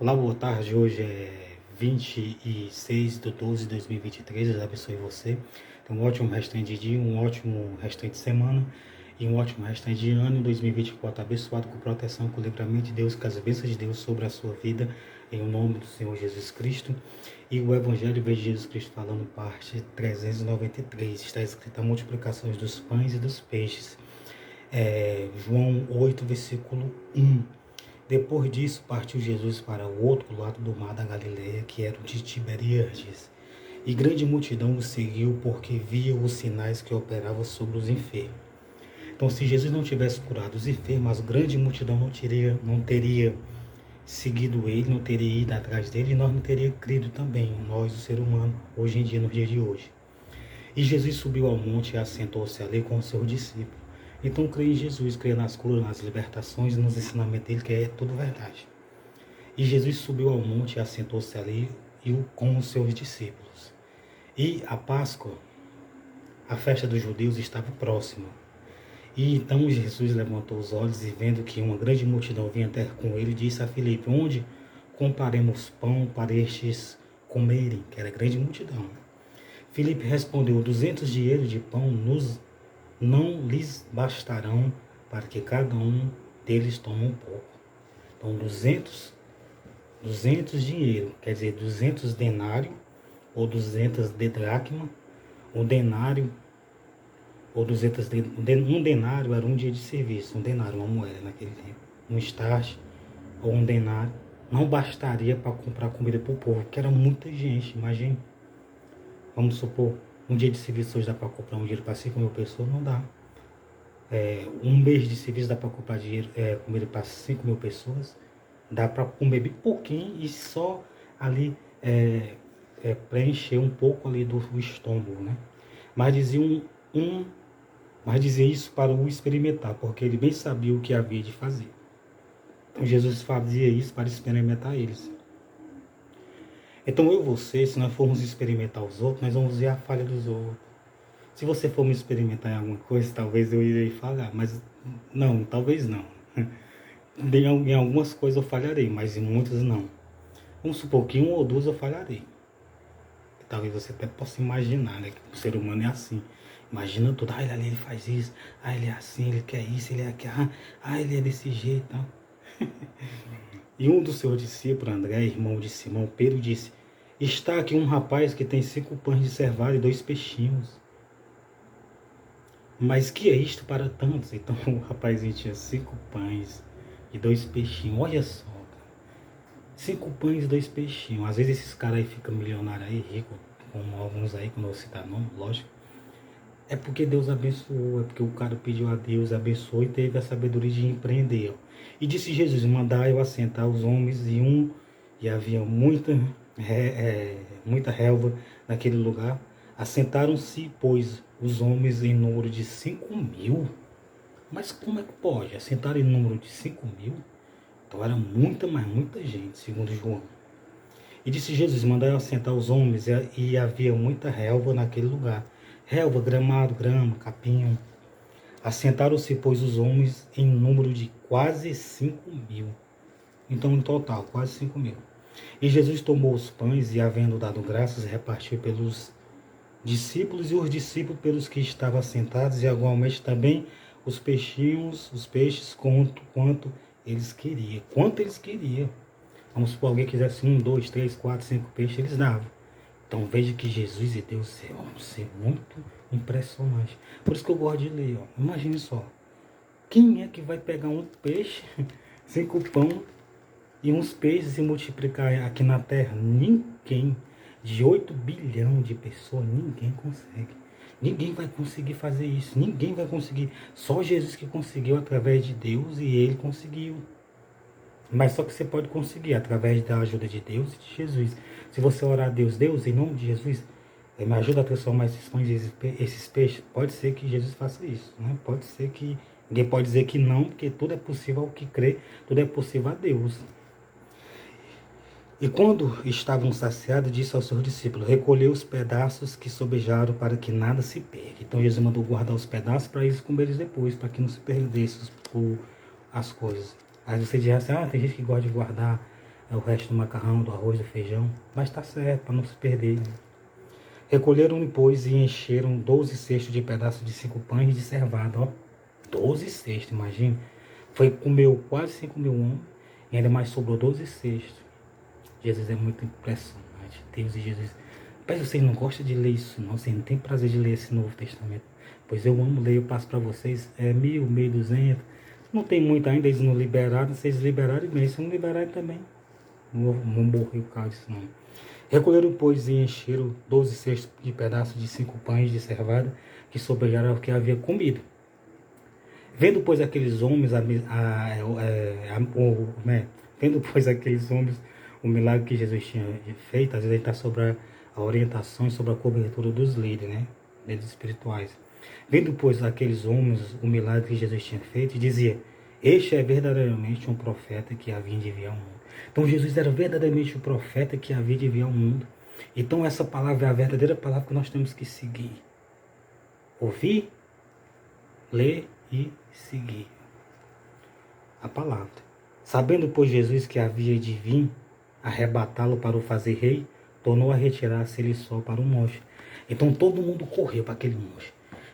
Olá, boa tarde. Hoje é 26/12/2023. Deus abençoe você. Tenha um ótimo restante de dia, um ótimo restante de semana e um ótimo restante de ano em 2024. Abençoado com proteção, com livramento de Deus, com as bênçãos de Deus sobre a sua vida, em nome do Senhor Jesus Cristo. E o Evangelho veio de Jesus Cristo falando, parte 393. Está escrita a multiplicações dos pães e dos peixes. João 8, versículo 1. Depois disso, partiu Jesus para o outro lado do mar da Galileia, que era o de Tiberíades. E grande multidão o seguiu, porque via os sinais que operava sobre os enfermos. Então, se Jesus não tivesse curado os enfermos, a grande multidão não teria seguido ele, não teria ido atrás dele, e nós não teríamos crido também, nós, o ser humano, hoje em dia, no dia de hoje. E Jesus subiu ao monte e assentou-se ali com os seus discípulos. Então, creia em Jesus, creia nas curas, nas libertações e nos ensinamentos dele, que é tudo verdade. E Jesus subiu ao monte e assentou-se ali com os seus discípulos. E a Páscoa, a festa dos judeus, estava próxima. E então Jesus levantou os olhos e, vendo que uma grande multidão vinha ter com ele, disse a Filipe: onde compraremos pão para estes comerem? Que era grande multidão. Filipe respondeu: 200 dinheiros de pão não lhes bastarão para que cada um deles tome um pouco. Então 200 dinheiro, quer dizer 200 denário ou 200 de dracma. Um denário ou 200 um denário era um dia de serviço, um denário, uma moeda naquele tempo. Um start ou um denário não bastaria para comprar comida para o povo, porque era muita gente. Imagine, vamos supor, um dia de serviço hoje dá para comprar um dinheiro para 5.000 pessoas? Não dá. Um mês de serviço dá para comprar comida para 5.000 pessoas? Dá para comer bem pouquinho e só ali preencher um pouco ali do estômago, né? Mas dizia isso para o experimentar, porque ele bem sabia o que havia de fazer. Então Jesus fazia isso para experimentar eles. Então eu e você, se nós formos experimentar os outros, nós vamos ver a falha dos outros. Se você for me experimentar em alguma coisa, talvez eu irei falhar, mas não, talvez não. Em algumas coisas eu falharei, mas em muitas não. Vamos supor que uma ou duas eu falharei. Talvez você até possa imaginar, né, que o ser humano é assim. Imagina tudo, ele faz isso, ele é assim, ele quer isso, ele é aquilo, ele é desse jeito. Não. E um dos seus discípulos, André, irmão de Simão, Pedro, disse: está aqui um rapaz que tem 5 pães de cevada e 2 peixinhos. Mas que é isto para tantos? Então o rapazinho tinha 5 pães e 2 peixinhos. Olha só, cara. 5 pães e 2 peixinhos. Às vezes esses caras aí ficam milionários aí, ricos, como alguns aí, que não vou citar nome, lógico. É porque Deus abençoou, é porque o cara pediu a Deus, abençoou e teve a sabedoria de empreender. E disse Jesus: mandai eu assentar os homens e havia muita relva naquele lugar. Assentaram-se, pois, os homens em número de 5.000. Mas como é que pode? Assentaram em número de 5.000? Então era muita, mas muita gente, segundo João. E disse Jesus: mandai assentar os homens, e havia muita relva naquele lugar. Relva, gramado, grama, capim. Assentaram-se, pois, os homens em número de quase 5.000. Então, em total, quase 5.000. E Jesus tomou os pães e, havendo dado graças, repartiu pelos discípulos, e os discípulos pelos que estavam assentados, e igualmente também os peixes, quanto eles queriam. Quanto eles queriam. Vamos supor, alguém quisesse 1, 2, 3, 4, 5 peixes, eles davam. Então veja que Jesus e Deus vão ser muito impressionante. Por isso que eu gosto de ler. Imagine só. Quem é que vai pegar um peixe, 5 pão e uns peixes e multiplicar aqui na terra? Ninguém. De 8 bilhões de pessoas, ninguém consegue. Ninguém vai conseguir fazer isso. Ninguém vai conseguir. Só Jesus que conseguiu através de Deus, e ele conseguiu. Mas só que você pode conseguir através da ajuda de Deus e de Jesus. Se você orar a Deus, em nome de Jesus, me ajuda a transformar esses pães e esses peixes. Pode ser que Jesus faça isso, né? Pode ser que... Ninguém pode dizer que não, porque tudo é possível ao que crê, tudo é possível a Deus. E quando estavam saciados, disse aos seus discípulos: recolheu os pedaços que sobejaram, para que nada se perca. Então Jesus mandou guardar os pedaços para eles comerem depois, para que não se perdesse as coisas. Aí você diz assim: tem gente que gosta de guardar É o resto do macarrão, do arroz, do feijão. Mas tá certo, para não se perder. Né? Recolheram depois e encheram 12 cestos de pedaços de 5 pães de cevada, ó. 12 cestos, imagina. Foi, comeu quase 5 mil homens e ainda mais sobrou 12 cestos. Jesus é muito impressionante. Deus e Jesus. Mas vocês não gostam de ler isso, não? Vocês não têm prazer de ler esse Novo Testamento? Pois eu amo ler, eu passo para vocês. É 1000, 1200. Não tem muito ainda, eles não liberaram. Se eles liberarem bem, se não liberarem também. Não vou morrer por causa disso, não. Recolheram, pois, e encheram 12 cestos de pedaços de 5 pães de cevada que sobraram ao que havia comido. Vendo, pois, aqueles homens, vendo, pois, aqueles homens o milagre que Jesus tinha feito, às vezes ele está sobre a orientação e sobre a cobertura dos líderes, né? Líderes espirituais. Vendo, pois, aqueles homens o milagre que Jesus tinha feito, dizia: este é verdadeiramente um profeta que havia de vir ao mundo. Então Jesus era verdadeiramente o profeta que havia de vir ao mundo. Então essa palavra é a verdadeira palavra que nós temos que seguir. Ouvir, ler e seguir a palavra. Sabendo, pois, Jesus que havia de vir arrebatá-lo para o fazer rei, tornou a retirar-se ele só para um monte. Então todo mundo correu para aquele monte.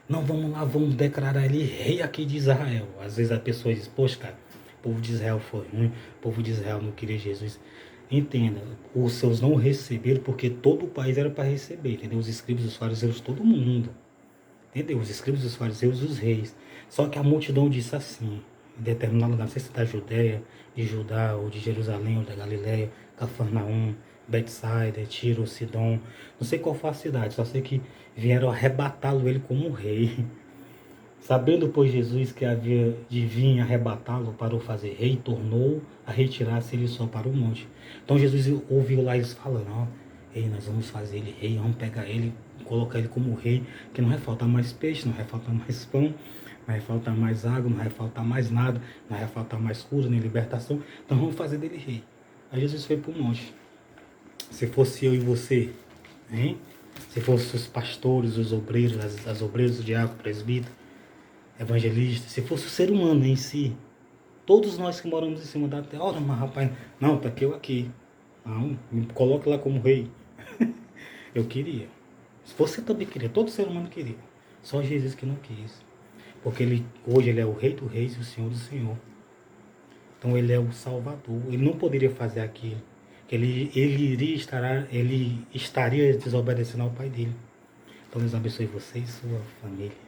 Não, vamos lá, vamos declarar ele rei aqui de Israel. Às vezes a pessoa diz: poxa, cara, o povo de Israel foi ruim, o povo de Israel não queria Jesus. Entenda, os seus não receberam porque todo o país era para receber, entendeu? Os escribas, os fariseus, todo mundo. Entendeu? Os escribas, os fariseus, os reis. Só que a multidão disse assim, em determinado lugar, não sei se da Judéia, de Judá, ou de Jerusalém, ou da Galiléia, Cafarnaum, Betsaida, Tiro, Sidom, não sei qual foi a cidade, só sei que vieram arrebatá-lo ele como um rei. Sabendo, pois, Jesus que havia de vir arrebatá-lo para o fazer rei, tornou a retirar-se ele só para o monte. Então Jesus ouviu lá eles falando: ó, ei, nós vamos fazer ele rei, vamos pegar ele, colocar ele como rei, que não vai faltar mais peixe, não vai faltar mais pão, não vai faltar mais água, não vai faltar mais nada, não vai faltar mais cura, nem libertação, então vamos fazer dele rei. Aí Jesus foi para o monte. Se fosse eu e você, hein? Se fossem os pastores, os obreiros, as obreiras, o diácono, o presbítero, evangelista, se fosse o ser humano em si, todos nós que moramos em cima da terra, ora, mas rapaz, não, tá eu aqui, não, me coloque lá como rei. Eu queria. Se você também queria, todo ser humano queria, só Jesus que não quis, porque hoje ele é o rei dos reis e o senhor do senhor. Então ele é o salvador, ele não poderia fazer aquilo, ele estaria desobedecendo ao pai dele. Então Deus abençoe você e sua família.